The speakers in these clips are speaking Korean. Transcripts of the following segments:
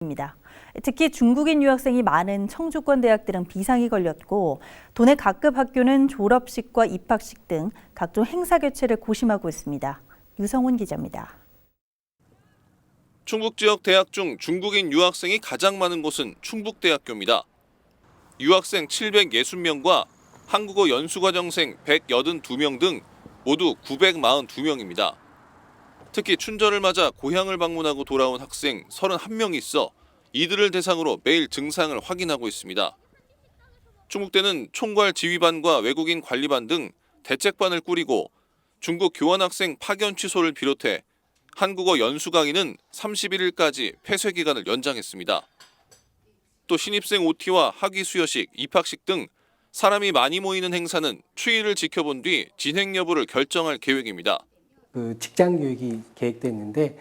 입니다. 특히 중국인 유학생이 많은 청주권 대학들은 비상이 걸렸고 도내 각급 학교는 졸업식과 입학식 등 각종 행사 개최를 고심하고 있습니다. 유성훈 기자입니다. 충북 지역 대학 중 중국인 유학생이 가장 많은 곳은 충북대학교입니다. 유학생 760명과 한국어 연수과정생 182명 등 모두 942명입니다. 특히 춘절을 맞아 고향을 방문하고 돌아온 학생 31명이 있어 이들을 대상으로 매일 증상을 확인하고 있습니다. 충북대는 총괄 지휘반과 외국인 관리반 등 대책반을 꾸리고 중국 교환학생 파견 취소를 비롯해 한국어 연수 강의는 31일까지 폐쇄 기간을 연장했습니다. 또 신입생 OT와 학위 수여식, 입학식 등 사람이 많이 모이는 행사는 추이를 지켜본 뒤 진행 여부를 결정할 계획입니다. 직장 교육이 계획됐는데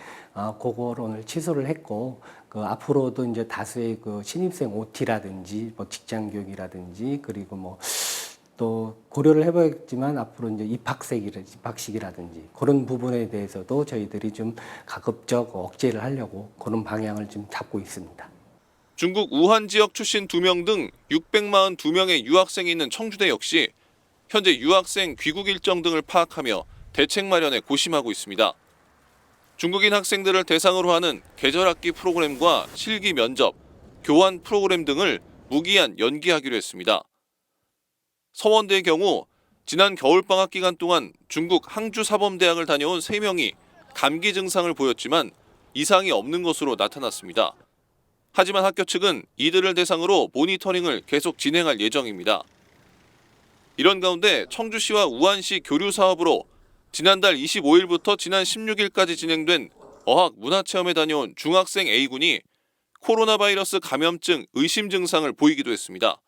그걸 오늘 취소를 했고 앞으로도 이제 다수의 신입생 OT라든지 직장 교육이라든지 그리고 또 고려를 해봐야겠지만 앞으로 이제 입학식이라든지 그런 부분에 대해서도 저희들이 좀 가급적 억제를 하려고 그런 방향을 좀 잡고 있습니다. 중국 우한 지역 출신 2명 등 642명의 유학생이 있는 청주대 역시 현재 유학생 귀국 일정 등을 파악하며 대책 마련에 고심하고 있습니다. 중국인 학생들을 대상으로 하는 계절학기 프로그램과 실기 면접, 교환 프로그램 등을 무기한 연기하기로 했습니다. 서원대의 경우 지난 겨울방학 기간 동안 중국 항주사범대학을 다녀온 3명이 감기 증상을 보였지만 이상이 없는 것으로 나타났습니다. 하지만 학교 측은 이들을 대상으로 모니터링을 계속 진행할 예정입니다. 이런 가운데 청주시와 우한시 교류 사업으로 지난달 25일부터 지난 16일까지 진행된 어학 문화체험에 다녀온 중학생 A군이 코로나 바이러스 감염증 의심 증상을 보이기도 했습니다.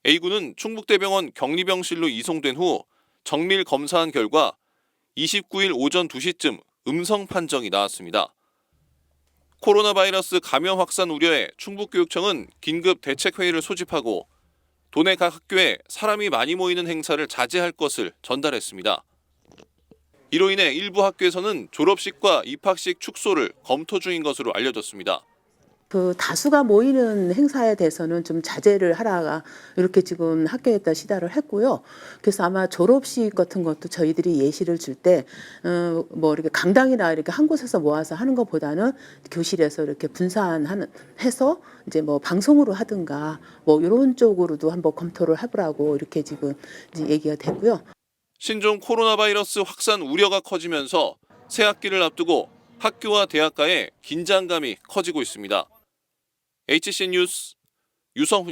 A군은 충북대병원 격리병실로 이송된 후 정밀 검사한 결과 29일 오전 2시쯤 음성 판정이 나왔습니다. 코로나 바이러스 감염 확산 우려에 충북교육청은 긴급 대책회의를 소집하고 도내 각 학교에 사람이 많이 모이는 행사를 자제할 것을 전달했습니다. 이로 인해 일부 학교에서는 졸업식과 입학식 축소를 검토 중인 것으로 알려졌습니다. 다수가 모이는 행사에 대해서는 좀 자제를 하라가 이렇게 지금 학교에다 시달을 했고요. 그래서 아마 졸업식 같은 것도 저희들이 예시를 줄 때 이렇게 강당이나 이렇게 한 곳에서 모아서 하는 것보다는 교실에서 이렇게 해서 이제 방송으로 하든가 이런 쪽으로도 한번 검토를 해보라고 이렇게 지금 이제 얘기가 됐고요. 신종 코로나 바이러스 확산 우려가 커지면서 새 학기를 앞두고 학교와 대학가의 긴장감이 커지고 있습니다. HC 뉴스 유성훈입니다.